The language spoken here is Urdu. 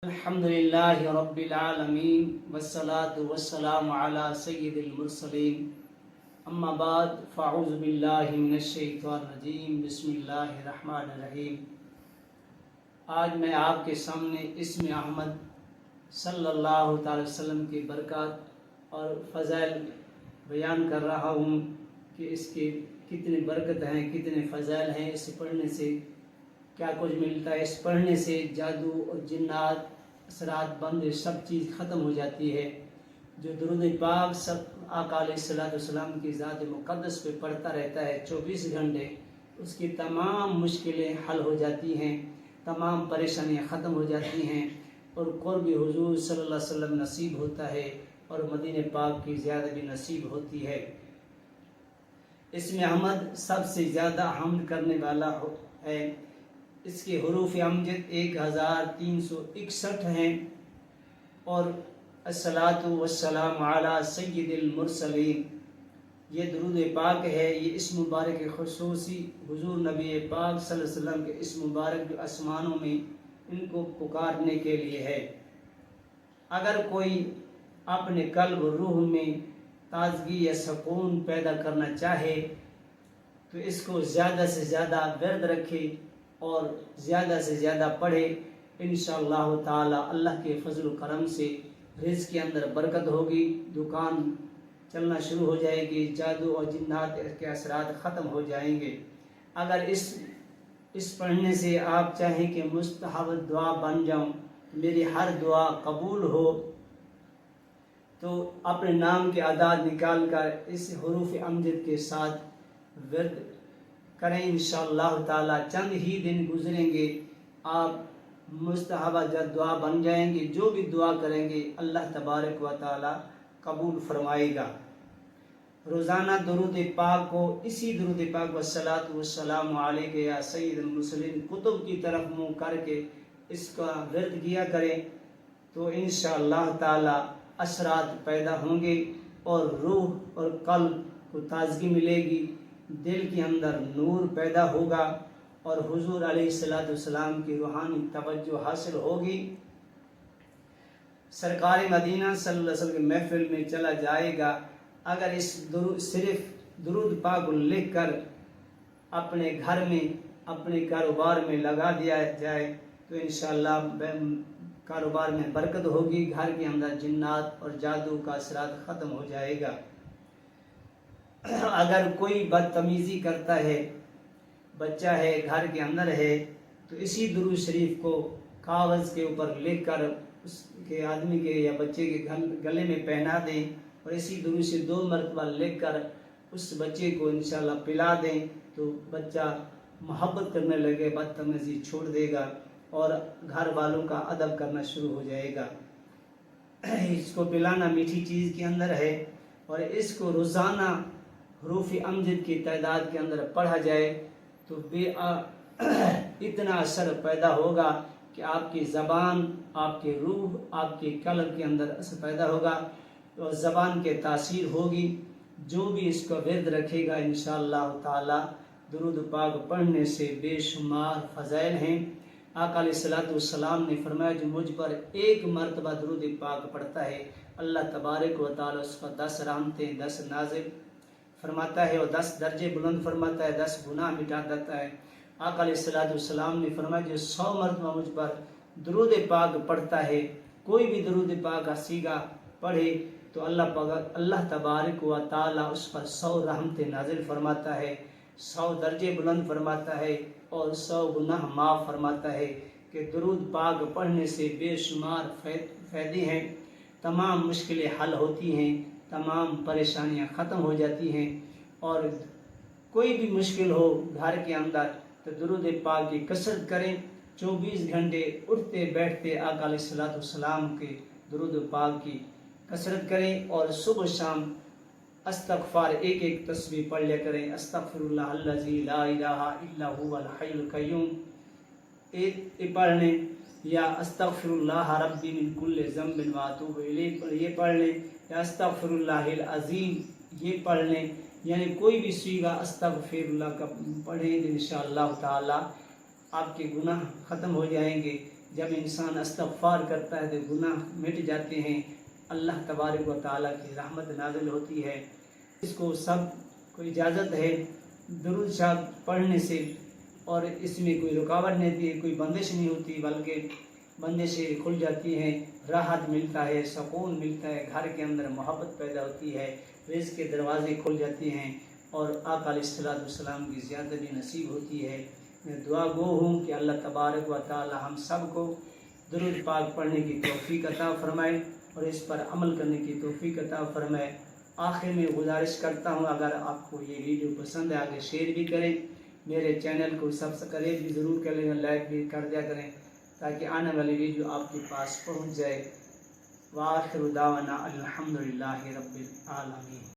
الحمدللہ رب العالمین والصلاة والسلام علی سید المرسلین اما بعد فاعوذ باللہ من الشیطان الرجیم بسم اللہ الرحمن الرحیم۔ آج میں آپ کے سامنے اسم احمد صلی اللہ تعالی وسلم کی برکات اور فضائل بیان کر رہا ہوں کہ اس کی کتنی برکت ہیں، کتنے فضائل ہیں۔ اسے پڑھنے سے کیا کچھ ملتا ہے، اس پڑھنے سے جادو اور جنات، اثرات، بند، سب چیز ختم ہو جاتی ہے۔ جو درود پاک سب آقا علیہ الصلوۃ والسلام کی ذات مقدس پہ پڑھتا رہتا ہے 24 گھنٹے، اس کی تمام مشکلیں حل ہو جاتی ہیں، تمام پریشانیاں ختم ہو جاتی ہیں اور قرب حضور صلی اللہ علیہ وسلم نصیب ہوتا ہے اور مدینہ پاک کی زیادہ بھی نصیب ہوتی ہے۔ اسم احمد سب سے زیادہ حمد کرنے والا ہے۔ اس کے حروف امجد 1361 ہیں اور الصلاۃ والسلام علی سید المرسلین، یہ درود پاک ہے۔ یہ اسم مبارک خصوصی حضور نبی پاک صلی اللہ علیہ وسلم کے اسم مبارک جو آسمانوں میں ان کو پکارنے کے لیے ہے۔ اگر کوئی اپنے قلب و روح میں تازگی یا سکون پیدا کرنا چاہے تو اس کو زیادہ سے زیادہ ورد رکھے اور زیادہ سے زیادہ پڑھے۔ انشاءاللہ تعالی اللہ کے فضل و کرم سے رزق کے اندر برکت ہوگی، دکان چلنا شروع ہو جائے گی، جادو اور جنات کے اثرات ختم ہو جائیں گے۔ اگر اس پڑھنے سے آپ چاہیں کہ مستحب دعا بن جاؤں، میری ہر دعا قبول ہو، تو اپنے نام کے اعداد نکال کر اس حروف امجد کے ساتھ ورد کریں۔ انشاءاللہ تعالی چند ہی دن گزریں گے، آپ مستحبہ دعا بن جائیں گے۔ جو بھی دعا کریں گے اللہ تبارک و تعالی قبول فرمائے گا۔ روزانہ درود پاک کو، اسی درود پاک والصلاۃ والسلام علیک یا سید المرسلین کتب کی طرف منہ کر کے اس کا ورد کیا کریں تو انشاءاللہ تعالی اثرات پیدا ہوں گے اور روح اور قلب کو تازگی ملے گی، دل کے اندر نور پیدا ہوگا اور حضور علیہ الصلوۃ والسلام کی روحانی توجہ حاصل ہوگی۔ سرکار مدینہ صلی اللہ علیہ وسلم کی محفل میں چلا جائے گا۔ اگر اس صرف درود پاک کو لکھ کر اپنے گھر میں، اپنے کاروبار میں لگا دیا جائے تو انشاءاللہ کاروبار میں برکت ہوگی، گھر کے اندر جنات اور جادو کا اثرات ختم ہو جائے گا۔ اگر کوئی بدتمیزی کرتا ہے، بچہ ہے گھر کے اندر ہے، تو اسی درود شریف کو کاغذ کے اوپر لکھ کر اس کے آدمی کے یا بچے کے گلے میں پہنا دیں اور اسی درود سے 2 مرتبہ لکھ کر اس بچے کو انشاءاللہ پلا دیں تو بچہ محبت کرنے لگے، بدتمیزی چھوڑ دے گا اور گھر والوں کا ادب کرنا شروع ہو جائے گا۔ اس کو پلانا میٹھی چیز کے اندر ہے اور اس کو روزانہ حروف امجد کی تعداد کے اندر پڑھا جائے تو اتنا اثر پیدا ہوگا کہ آپ کی زبان، آپ کی روح، آپ کے قلب کے اندر اثر پیدا ہوگا اور زبان کے تاثیر ہوگی۔ جو بھی اس کو ورد رکھے گا انشاءاللہ تعالی درود پاک پڑھنے سے بے شمار فضائل ہیں۔ آقا علیہ الصلوۃ والسلام نے فرمایا جو مجھ پر 1 مرتبہ درود پاک پڑھتا ہے اللہ تبارک و تعالی اس پر 10 رحمتیں، 10 نازل فرماتا ہے اور 10 درجے بلند فرماتا ہے، 10 گناہ مٹا دیتا ہے۔ آقا علیہ الصلوۃ والسلام نے فرمایا جو 100 مرتبہ مجھ پر درود پاک پڑھتا ہے، کوئی بھی درود پاک کا صیغہ پڑھے تو اللہ تبارک و تعالی اس پر 100 رحمتیں نازل فرماتا ہے، 100 درجے بلند فرماتا ہے اور 100 گناہ معاف فرماتا ہے۔ کہ درود پاک پڑھنے سے بے شمار فائدے ہیں، تمام مشکلیں حل ہوتی ہیں، تمام پریشانیاں ختم ہو جاتی ہیں اور کوئی بھی مشکل ہو گھر کے اندر تو درود پاک کی کثرت کریں۔ 24 گھنٹے اٹھتے بیٹھتے آقا علیہ الصلوۃ والسلام کے درود پاک کی کثرت کریں اور صبح شام استغفار ایک تسبیح پڑھ لیا کریں۔ استغفر اللہ الذی لا الہ الا هو الحی القیوم ایک پڑھ لیں، یا استغفر اللہ ربی من کل ذنب واتوب الیہ یہ پڑھ لیں، یا استغفر اللہ العظیم یہ پڑھ لیں۔ یعنی کوئی بھی صیغہ استغفر اللہ کا پڑھیں تو انشاءاللہ تعالی آپ کے گناہ ختم ہو جائیں گے، جب انسان استغفار کرتا ہے تو گناہ مٹ جاتے ہیں، اللہ تبارک و تعالیٰ کی رحمت نازل ہوتی ہے۔ اس کو سب کو اجازت ہے درود شریف پڑھنے سے، اور اس میں کوئی رکاوٹ نہیں ہوتی، کوئی بندش نہیں ہوتی، بلکہ بندشیں کھل جاتی ہیں، راحت ملتا ہے، سکون ملتا ہے، گھر کے اندر محبت پیدا ہوتی ہے، رزق کے دروازے کھل جاتے ہیں، اور آقا علیہ السلام کی زیادتی نصیب ہوتی ہے۔ میں دعا گو ہوں کہ اللہ تبارک و تعالی ہم سب کو درود پاک پڑھنے کی توفیق عطا فرمائے اور اس پر عمل کرنے کی توفیق عطا فرمائے۔ آخر میں گزارش کرتا ہوں، اگر آپ کو یہ ویڈیو پسند ہے آگے شیئر بھی کریں، میرے چینل کو سبسکرائب بھی ضرور کر لیں، لائک بھی کر دیا کریں تاکہ آنے والی ویڈیو آپ کے پاس پہنچ جائے۔ وآخر دعوانا الحمدللہ رب العالمین۔